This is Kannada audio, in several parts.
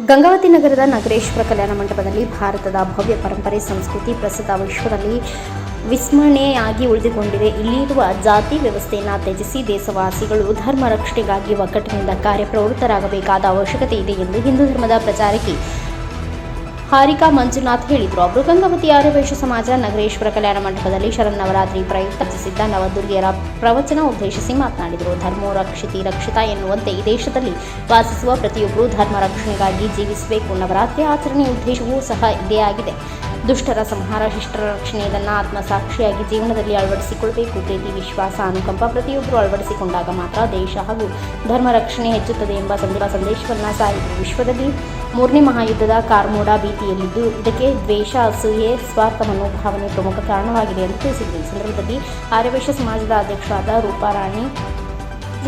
ಗಂಗಾವತಿ ನಗರದ ನಗರೇಶ್ವರ ಕಲ್ಯಾಣ ಮಂಟಪದಲ್ಲಿ ಭಾರತದ ಭವ್ಯ ಪರಂಪರೆ ಸಂಸ್ಕೃತಿ ಪ್ರಸ್ತುತ ವಿಶ್ವದಲ್ಲಿ ವಿಸ್ಮರಣೆಯಾಗಿ ಉಳಿದುಕೊಂಡಿದೆ. ಇಲ್ಲಿರುವ ಜಾತಿ ವ್ಯವಸ್ಥೆಯನ್ನು ತ್ಯಜಿಸಿ ದೇಶವಾಸಿಗಳು ಧರ್ಮ ರಕ್ಷಣೆಗಾಗಿ ಒಗ್ಗಟ್ಟಿನಿಂದ ಕಾರ್ಯಪ್ರವೃತ್ತರಾಗಬೇಕಾದ ಅವಶ್ಯಕತೆ ಇದೆ ಎಂದು ಹಿಂದೂ ಧರ್ಮದ ಪ್ರಚಾರಕಿ ಹಾರಿಕಾ ಮಂಜುನಾಥ್ ಹೇಳಿದರು. ಅವರು ಗಂಗಾವತಿ ಆರ್ಯವೈಶ್ಯ ಸಮಾಜ ನಗರೇಶ್ವರ ಕಲ್ಯಾಣ ಮಂಟಪದಲ್ಲಿ ಶರನ್ನವರಾತ್ರಿ ಪ್ರಯುಕ್ತ ರಚಿಸಿದ್ದ ನವದುರ್ಗೆಯರ ಪ್ರವಚನ ಉದ್ದೇಶಿಸಿ ಮಾತನಾಡಿದರು. ಧರ್ಮೋ ರಕ್ಷಿತಿ ರಕ್ಷಿತ ಎನ್ನುವಂತೆ ಈ ದೇಶದಲ್ಲಿ ವಾಸಿಸುವ ಪ್ರತಿಯೊಬ್ಬರೂ ಧರ್ಮ ರಕ್ಷಣೆಗಾಗಿ ಜೀವಿಸಬೇಕು. ನವರಾತ್ರಿ ಆಚರಣೆಯ ಉದ್ದೇಶವೂ ಸಹ ಇದೇ ಆಗಿದೆ. ದುಷ್ಟರ ಸಂಹಾರ, ಶಿಷ್ಟರ ರಕ್ಷಣೆ ಇದನ್ನು ಆತ್ಮಸಾಕ್ಷಿಯಾಗಿ ಜೀವನದಲ್ಲಿ ಅಳವಡಿಸಿಕೊಳ್ಳಬೇಕು. ಪ್ರೀತಿ, ವಿಶ್ವಾಸ, ಅನುಕಂಪ ಪ್ರತಿಯೊಬ್ಬರು ಅಳವಡಿಸಿಕೊಂಡಾಗ ಮಾತ್ರ ದೇಶ ಹಾಗೂ ಧರ್ಮ ರಕ್ಷಣೆ ಹೆಚ್ಚುತ್ತದೆ ಎಂಬ ಸಂದೇಶವನ್ನು ಸಾರಿದರು. ವಿಶ್ವದಲ್ಲಿ 3ನೇ ಮಹಾಯುದ್ಧದ ಕಾರ್ಮೋಡ ಭೀತಿಯಲ್ಲಿದ್ದು ಇದಕ್ಕೆ ದ್ವೇಷ, ಅಸೂಯೆ, ಸ್ವಾರ್ಥ ಮನೋಭಾವನೆ ಪ್ರಮುಖ ಕಾರಣವಾಗಿದೆ ಎಂದು ತಿಳಿಸಿದರು. ಈ ಸಂದರ್ಭದಲ್ಲಿ ಆರ್ಯವೈಶ್ಯ ಸಮಾಜದ ಅಧ್ಯಕ್ಷರಾದ ರೂಪಾರಾಣಿ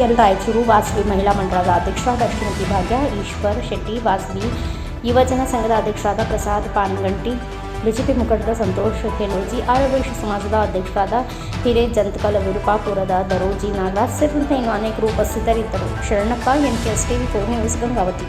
ಎಲ್ ರಾಯಚೂರು, ವಾಸವಿ ಮಹಿಳಾ ಮಂಡಳದ ಅಧ್ಯಕ್ಷರಾದ ಶ್ರೀಮತಿ ಭಾಗ್ಯ ಈಶ್ವರ್ ಶೆಟ್ಟಿ, ವಾಸವಿ ಯುವಜನ ಸಂಘದ ಅಧ್ಯಕ್ಷರಾದ ಪ್ರಸಾದ್ ಪಾನಗಂಟಿ, ಬಿಜೆಪಿ ಮುಖಂಡರ ಸಂತೋಷ್ ಖೇಲೋಜಿ, ಆರ್ಯವೈಶ್ಯ ಸಮಾಜದ ಅಧ್ಯಕ್ಷರಾದ ಹಿರೇಜಂತಕಲ್, ವಿರುಪಾಪುರದ ದರೋಜಿ ನಾಗರಾಜ್ ಸೇರಿದಂತೆ ಇನ್ನು ಅನೇಕರು ಉಪಸ್ಥಿತರಿದ್ದರು. Sharanappa, NKS TV 4 news, Gangavathi.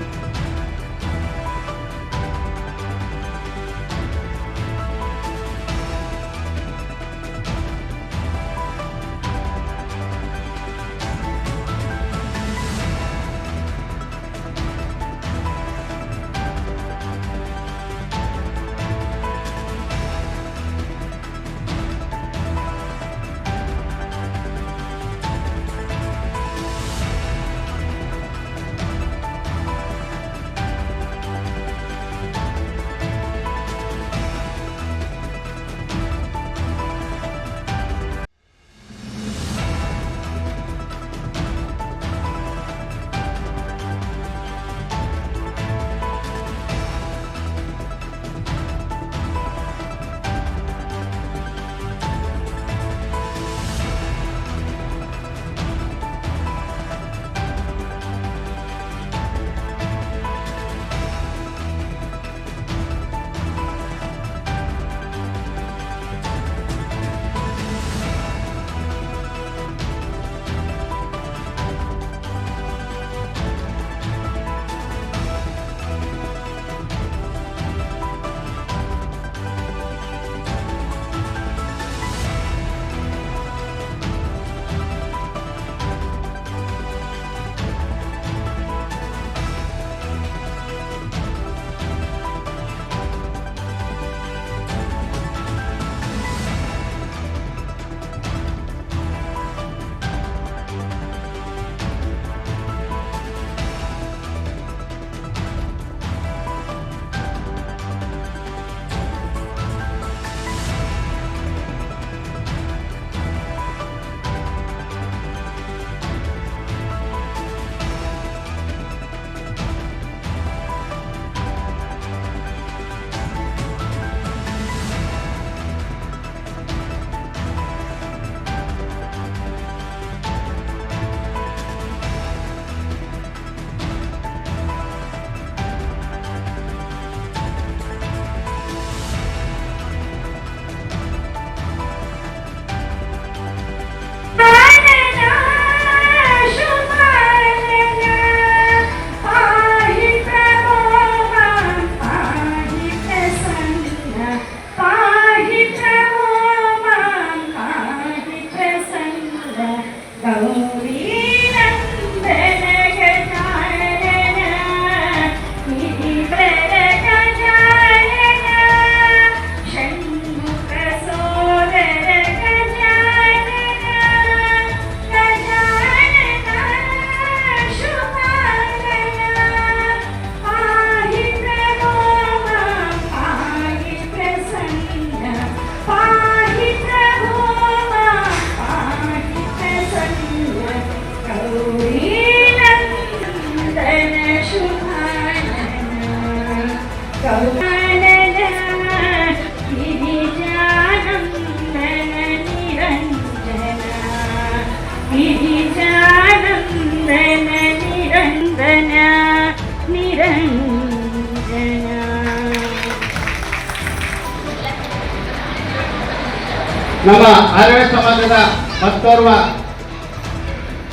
ನಮ್ಮ ಆರ್ಯವೈಶ್ಯ ಸಮಾಜದ ಮತ್ತೋರ್ವ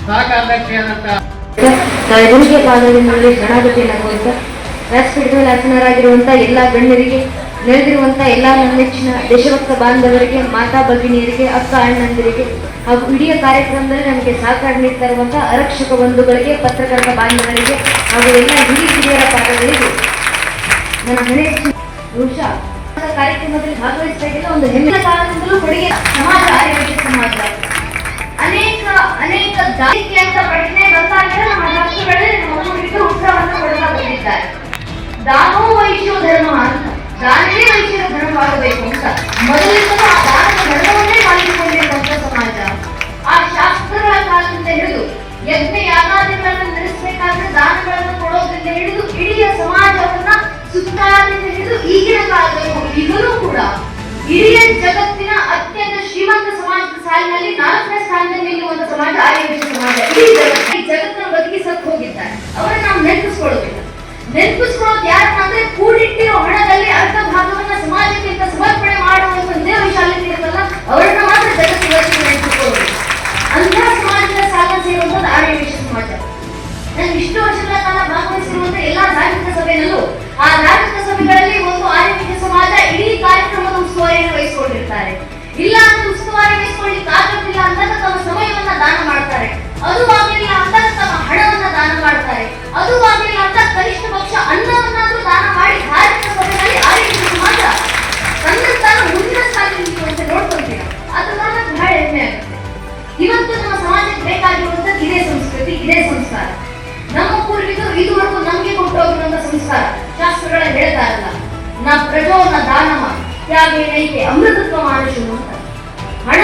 ಸಹಕಾರಾಧ್ಯಕ್ಷರಾದಂತಹ ಗುರುಗೆ ಪಾದದಲ್ಲಿ ಶರಣಾಗತಿ ನಗುವಂತ ರಾಜಪೀಠದಲ್ಲಿ ಆಸನರಾಗಿರುವಂತಹ ಎಲ್ಲ ಗಣ್ಯರಿಗೆ, ನೆರೆದಿರುವಂತಹ ಎಲ್ಲ ನನ್ನ ನೆಚ್ಚಿನ ದೇಶಭಕ್ತ ಬಾಂಧವರಿಗೆ, ಮಾತಾ ಭಗಿನಿಯರಿಗೆ, ಅಕ್ಕ ಅಣ್ಣಂದಿರಿಗೆ ಹಾಗೂ ಇಡೀ ಕಾರ್ಯಕ್ರಮದಲ್ಲಿ ನಮಗೆ ಸಹಕಾರ ನೀಡ್ತಾ ಇರುವಂತಹ ಆರಕ್ಷಕ ಬಂಧುಗಳಿಗೆ, ಪತ್ರಕರ್ತ ಬಾಂಧವರಿಗೆ ಹಾಗೂ ಎಲ್ಲ ಹಿರಿಯರ ಪಾದಗಳಿಗೆ ನನ್ನ ನೆಚ್ಚಿನ ಬಹುಶಃ ಕಾರ್ಯಕ್ರಮದಲ್ಲಿ ಭಾಗವಹಿಸ್ತಾ ಇದ್ದಿಲ್ಲ ಒಂದು ಹೆಮ್ಮೆಯ ಕಾರಣದಿಂದಲೂ ಕೊಡುಗೆ ಸಮಾಜ ಆರ್ಯವೈಶ್ಯ ಸಮಾಜ ಅನೇಕ ಜಾತಿಗೆ ಅಂತ ಪ್ರಶ್ನೆ ಬರ್ತಾ ಇದ್ರೆ ನಮ್ಮ ಶಾಸ್ತ್ರಗಳಲ್ಲಿ ನಮ್ಮ ಮಕ್ಕಳಿಗೆ ಉತ್ಸಾಹವನ್ನು ಕೊಡ್ತಾ ಬಂದಿದ್ದಾರೆ. ದಾನೋ ವೈಶ್ಯ ಧರ್ಮ ಅಂತ, ದಾನವೇ ವೈಶ್ಯರ ಧರ್ಮವಾಗಬೇಕು ಅಂತ ಮೊದಲಿಂದಲೂ ಆ ದಾನದ ಧರ್ಮವನ್ನೇ ಪಾಲಿಸಿಕೊಂಡಿರುವಂತ ಸಮಾಜ. ಆ ಶಾಸ್ತ್ರಗಳ ಕಾಲದಿಂದ ಹಿಡಿದು ಯಜ್ಞ ಯಾಗಾದಿಗಳನ್ನು ನಡೆಸಬೇಕಾದ್ರೆ ದಾನಗಳನ್ನು ಕೊಡೋದ್ರಿಂದ ಹಿಡಿದು ಇಡೀ ಸಮಾಜವನ್ನ ಸುತ್ತಾರದಿಂದ ಹಿಡಿದು ಈಗಿನ ಕಾಲದವರೆಗೂ ಈಗಲೂ ಕೂಡ ಇಡೀ ಜಗತ್ತಿನ ಅತ್ಯಂತ ಶ್ರೀಮಂತ ಸಮಾಜದ ಸಾಲಿನಲ್ಲಿ 4ನೇ ಸ್ಥಾನದಲ್ಲಿ ನಿಲ್ಲುವಂತ ಸಮಾಜ ಆರ್ಯವೈಶ್ಯ ಸಮಾಜ. ಈ ಜಗತ್ತನ್ನು ಬದುಕಿಸಕ್ ಹೋಗಿದ್ದಾರೆ. ಅವರನ್ನ ನಾವು ನೆನಪಿಸ್ಕೊಳ್ಳೋದಿಲ್ಲ. ನೆನಪಿಸ್ಕೊಳ್ಳೋದು ಯಾರನ್ನ ಅಂದ್ರೆ ಕೂಡಿಟ್ಟಿರೋ ಹಣದಲ್ಲಿ ಅರ್ಧ ಭಾಗವನ್ನ ಸಮಾಜಕ್ಕೆ ಅಂತ ಸಮರ್ಪಣೆ ಮಾಡುವಂತ ದೇವಶಾಲೆಗೆ ಇರುತ್ತಲ್ಲ, ಅವರನ್ನ ಮಾತ್ರ ಜಗತ್ತಿಗೆ ನೆನಪಿಸ್ಕೊಳ್ಳೋದು. ಅಂತಹ ಸಮಾಜದ ಸಾಲ ಸೇರುವಂತದ್ದು ಆರ್ಯವೈಶ್ಯ ಸಮಾಜ. ನಾನು ಇಷ್ಟು ವರ್ಷಗಳ ಕಾಲ ಭಾಗವಹಿಸಿರುವಂತ ಎಲ್ಲಾ ಧಾರ್ಮಿಕ ಸಭೆಯಲ್ಲೂ ಆ ಧಾರ್ಮಿಕ ಸಭೆಗಳಲ್ಲಿ ಒಂದು ಆರ್ಯವೈಶ್ಯ ಸಮಾಜ ಇಡೀ ಕಾರ್ಯಕ್ರಮದ ಉಸ್ತುವಾರಿಯನ್ನು ವಹಿಸಿಕೊಂಡಿರ್ತಾರೆ. ಇಲ್ಲ ಅಂದ್ರೆ ಉಸ್ತುವಾರಿ ವಹಿಸಿಕೊಳ್ಳಿಕ್ಕೆ ಆಗುತ್ತಿಲ್ಲ ಅಂದಾಗ ತಮ್ಮ ಸಮಯವನ್ನ ದಾನ ಮಾಡ್ತಾರೆ. ಅದು ಆಗಲಿಲ್ಲ ಅಂದಾಗ ತಮ್ಮ ಹಣವನ್ನ ದಾನ ಮಾಡ್ತಾರೆ. ಅದು ಆಗಲಿಲ್ಲ ಅಂತ ಕನಿಷ್ಠ ಪಕ್ಷ ಅನ್ನವನ್ನಾದ್ರೂ ದಾನ ಮಾಡಿ ಧಾರ್ಮಿಕ ಸಭೆಯಲ್ಲಿ ಆರ್ಯವೈಶ್ಯ ಸಮಾಜ ತನ್ನ ಮುಂದಿನ ಸ್ಥಾನಕ್ಕೆ ನೋಡ್ಕೊಂತೀರ. ಅದು ನನಗೆ ಬಹಳ ಹೆಮ್ಮೆ ಆಗುತ್ತೆ. ಇವತ್ತು ನಮ್ಮ ಸಮಾಜಕ್ಕೆ ಬೇಕಾಗಿರುವಂತದ್ದು ಇದೇ ಸಂಸ್ಕೃತಿ, ಇದೇ ಸಂಸ್ಕಾರ. ನಮ್ಮ ಪೂರ್ವಿಕರು ಇದುವರೆಗೂ ನಮಗೆ ಕೊಟ್ಟೋಗಿರುವಂತ ಸಂಸ್ಕಾರ ಶಾಸ್ತ್ರಗಳ ಹೇಳ್ತಾ ಇಲ್ಲ. ನಾ ಪ್ರಜೋ ನ ದಾನವ ತ್ಯಾಗೇನೈತೆ ಅಮೃತತ್ವ ಮಾನುಷು ಅಂತ. ಹಣ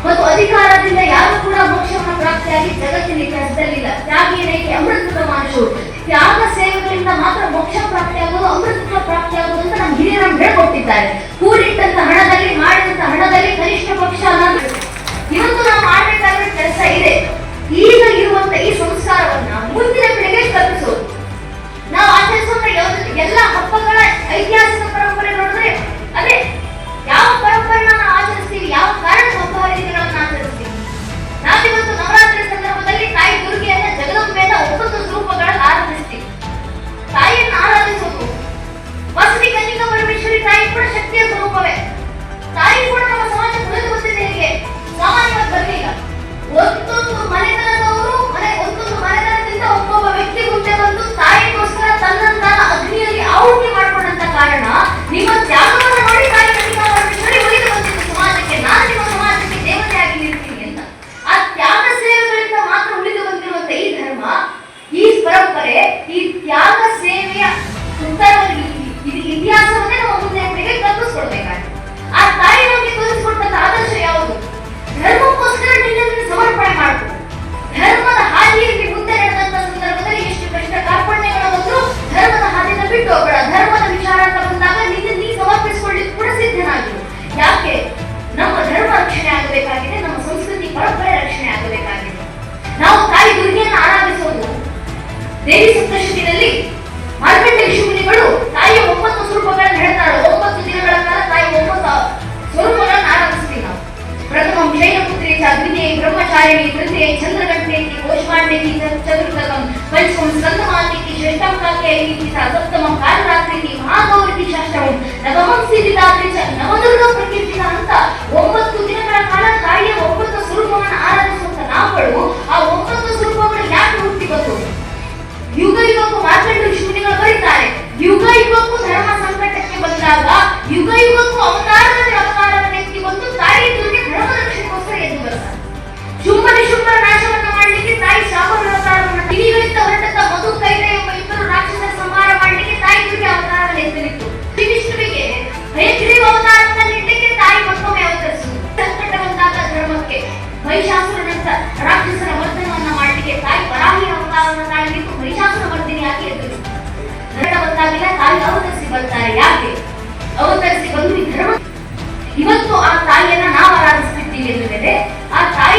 ಮತ್ತು ಅಧಿಕಾರದಿಂದ ಯಾರು ಕೂಡ ಮೋಕ್ಷವನ್ನು ಪ್ರಾಪ್ತಿಯಾಗಿ ಜಗತ್ತಿನ ಇತಿಹಾಸದಲ್ಲಿಲ್ಲ. ತ್ಯಾಗೇನೈತೆ ಅಮೃತತ್ವ ಮಾನುಷು, ತ್ಯಾಗ ಸೇವೆಗಳಿಂದ ಮಾತ್ರ ಮೋಕ್ಷ ಪ್ರಾಪ್ತಿಯಾಗೋದು, ಅಮೃತತ್ವ ಪ್ರಾಪ್ತಿಯಾಗೋದು ಅಂತ ನಮ್ಮ ಹಿರಿಯರು ಹೇಳ್ಕೊಟ್ಟಿದ್ದಾರೆ. ಕೂಡಿಟ್ಟಂತ ಹಣದಲ್ಲಿ, ಮಾಡಿದಂತ ಹಣದಲ್ಲಿ ಕನಿಷ್ಠ ಪಕ್ಷ ಇವತ್ತು ನಾವು ಮಾಡಬೇಕಾದ ಕೆಲಸ ಇದೆ. ಈಗ ಇರುವಂತ ಈ ಸಂಸ್ಕಾರವನ್ನ ಮುಂದಿನ ಪೀಳಿಗೆಗೆ ಕಲ್ಪಿಸೋದು. ನಾವು ಆಚರಿಸುವಂತ ಎಲ್ಲ ಹಬ್ಬಗಳ ಐತಿಹಾಸಿಕ ಪರಂಪರೆ ನೋಡಿದ್ರೆ ಅದೇ ಯಾವ ಪರಂಪರೆನ ನಾವು ಆಚರಿಸ್ತೀವಿ, ಯಾವ ಕಾರಣ ಹಬ್ಬ ಹರಿದಿನಗಳನ್ನು ಆಚರಿಸ್ತೀವಿ. ನಾವಿವತ್ತು ನವರಾತ್ರಿ ಸಂದರ್ಭದಲ್ಲಿ ತಾಯಿ ದುರ್ಗೆಯನ್ನ ಜಗದಂಬೆಯನ್ನ 9 ಸ್ವರೂಪಗಳಲ್ಲಿ ಆರಾಧಿಸ್ತೀವಿ. ತಾಯಿಯನ್ನ ಆರಾಧಿಸೋದು ವಾಸವಿ ಕನ್ನಿಕಾ ಪರಮೇಶ್ವರಿ ತಾಯಿ ಕೂಡ ಶಕ್ತಿಯ ಸ್ವರೂಪವೇ. ತಾಯಿ ಕೂಡ ನಮ್ಮ ಸಮಾಜ ಉಳಿದು ಬಂದಿದೆ. ಹೇಗೆ ಸಾಮಾನ್ಯವಾಗಿ ಬರಲಿಲ್ಲ. ಒಂದೊಂದು ಮನೆತನದವರು ಒಂದೊಂದು ಮನೆತನದಿಂದ ಒಬ್ಬೊಬ್ಬ ವ್ಯಕ್ತಿ ಮುಂದೆ ಬಂದು ತಾಯಿಗೋಸ್ಕರ ತನ್ನನ್ನ ಅಗ್ನಿಯಲ್ಲಿ ಆಹುತಿ ಮಾಡ್ಕೊಂಡಂತ ಕಾರಣ ನಿಮ್ಮ ತ್ಯಾಗವನ್ನು ನೋಡಿ ತಾಯಿ ಕನ್ನಿಕಾ ಪರಮೇಶ್ವರಿ ಉಳಿದು ಬಂದಿದ್ದು ಸಮಾಜಕ್ಕೆ. ನಾನು ನಿಮ್ಮ ಸಮಾಜಕ್ಕೆ ದೇವತೆಯಾಗಿ ನಿಲ್ತೀನಿ ಅಂತ. ಆ ತ್ಯಾಗ ಸೇವೆಗಳಿಂದ ಮಾತ್ರ ಉಳಿದು ಬಂದಿರುವಂತ ಈ ಧರ್ಮ, ಈ ಪರಂಪರೆ, ಈ ತ್ಯಾಗ ಸೇವೆಯ ಇತಿಹಾಸವನ್ನೇ ನಮ್ಮ ಮುಂದೆ ಪೀಳಿಗೆಗೆ ಕಲ್ಪಿಸ್ಕೊಡ್ಬೇಕಾಗಿದೆ. ಆ ತಾಯಿ ನಮಗೆ ತೋರಿಸಿಕೊಟ್ಟಂತ ಆದರ್ಶ ಯಾವುದು? ಧರ್ಮಕ್ಕೋಸ್ಕರ ನಿನ್ನನ್ನು ಸಮರ್ಪಣೆ ಮಾಡು. ಧರ್ಮದ ಹಾದಿಯಲ್ಲಿ ಮುಂದೆ ನಡೆದಂತ ಸಂದರ್ಭದಲ್ಲಿ ಎಷ್ಟು ಕಷ್ಟ ಕಾರ್ಪಣ್ಯಗಳು ಬಂದ್ರು ಧರ್ಮದ ಹಾದಿನ ಬಿಟ್ಟು ಹೋಗಬೇಡ. ಧರ್ಮದ ವಿಚಾರ ಅಂತ ಬಂದಾಗ ನೀ ಸಮರ್ಪಿಸಿಕೊಳ್ಳಿಕ್ಕೆ ಕೂಡ ಸಿದ್ಧನಾಗಿರು. ಯಾಕೆ? ನಮ್ಮ ಧರ್ಮ ರಕ್ಷಣೆ ಆಗಬೇಕಾಗಿದೆ, ನಮ್ಮ ಸಂಸ್ಕೃತಿ ಪರಂಪರೆ ರಕ್ಷಣೆ ಆಗಬೇಕಾಗಿದೆ. ನಾವು ತಾಯಿ ದುರ್ಗೆಯನ್ನು ಆರಾಧಿಸೋದು ದೇವಿ ಸಪ್ತಶತಿಯಲ್ಲಿ ಮಾರ್ಕಂಡೇಯ ಋಷಿಮುನಿಗಳು ತಾಯಿಯ 9 ಸ್ವರೂಪಗಳನ್ನು ಹೇಳ್ತಾರೆ. 9 ದಿನಗಳ ಕಾಲ ತಾಯಿ 9 ಸ್ವರೂಪಗಳನ್ನು ಆರಾಧಿಸ್ತೀವಿ ನಾವು. ಪ್ರಥಮಂ ಶೈಲಪುತ್ರಿ ಚ, ದ್ವಿತೀಯ ಬ್ರಹ್ಮಚಾರಿಣಿ, ತೃತೀಯ ಚಂದ್ರಘಂಟೇತಿ, ಕೋಶಮಾಂಡೇತಿ ಚತುರ್ಥಕಂ, ಪಂಚಮಂ ಸ್ಕಂದಮಾತೇತಿ, ಷಷ್ಠಂ ಕಾಕೇಯೇತಿ ಚ, ಸಪ್ತಮಂ ಕಾಲರಾತ್ರಿತಿ, ಮಹಾಗೌರಿತಿ ಷಷ್ಠಮಂ, ನವಮಂ ಸಿದ್ಧಿದಾತ್ರಿ ಚ, ನವದುರ್ಗ ಪ್ರಕೀರ್ತಿತ ಅಂತ 9 ದಿನಗಳ ಕಾಲ ತಾಯಿಯ 9 ಸ್ವರೂಪವನ್ನು ಆರಾಧಿಸುವಂತ ನಾವುಗಳು ಆ 9 ಸ್ವರೂಪಗಳು ಯಾಕೆ ಹುಟ್ಟಿ ಬಂತು? ಯುಗ ಯುಗಕ್ಕೂ ಮಾರ್ಕಂಡೇಯ ಋಷಿಮುನಿಗಳು ಬರೀತಾರೆ. ಯುಗ ಯುಗಕ್ಕೂ ಧರ್ಮ ಸಂಕಟಕ್ಕೆ ಬಂದಾಗ ಯುಗ ಯುಗಕ್ಕೂ ಅವತಾರವನ್ನು ಎತ್ತಿ ಬಂದು ತಾಯಿ ದುರ್ಗೆ ಧರ್ಮ ರಕ್ಷಣೆಗೋಸ್ಕರ ಎದ್ದು ಬರ್ತಾರೆ. ಶುಂಭರ ನಾಶವನ್ನ ಮಾಡಲಿಕ್ಕೆ ತಾಯಿ ಶಾಪರ ಅವತಾರವನ್ನು, ಕಿವಿಗಳಿಂದ ಹೊರಟಂತ ಮಧು ಕೈಲೆ ಎಂಬ 2 ರಾಕ್ಷಸರ ಸಂಹಾರ ಮಾಡಲಿಕ್ಕೆ ತಾಯಿ ದುರ್ಗೆ ಅವತಾರವನ್ನು ಎತ್ತಲಿತ್ತು. ವಿಷ್ಣುವಿಗೆ ಹಯಗ್ರೀವ ಅವತಾರವನ್ನು ನೀಡಲಿಕ್ಕೆ ತಾಯಿ ಮತ್ತೊಮ್ಮೆ ಅವತರಿಸಿತು. ಸಂಕಟ ಬಂದಾಗ ಧರ್ಮಕ್ಕೆ ಮಹಿಷಾಸುರನಂತ ರಾಕ್ಷಸರ ಮರ್ದನವನ್ನ ಮಾಡಲಿಕ್ಕೆ ತಾಯಿ ವರಾಹಿ ಅವತಾರವನ್ನು ತಾಳಿದ್ದು ಮಹಿಷಾಸುರ ಮರ್ದಿನಿಯಾಗಿ ಎದ್ದು ಬಂದಾಗಿಲ್ಲ ತಾಯಿ ಅವತರಿಸಿ ಬರ್ತಾರೆ. ಯಾಕೆ ಅವತರಿಸಿ ಬಂದು ಈ ಧರ್ಮ ಇವತ್ತು ಆ ತಾಯಿಯನ್ನ ನಾವು ಆರಾಧಿಸ್ತಿದ್ದೀವಿ ಎಂದರೆ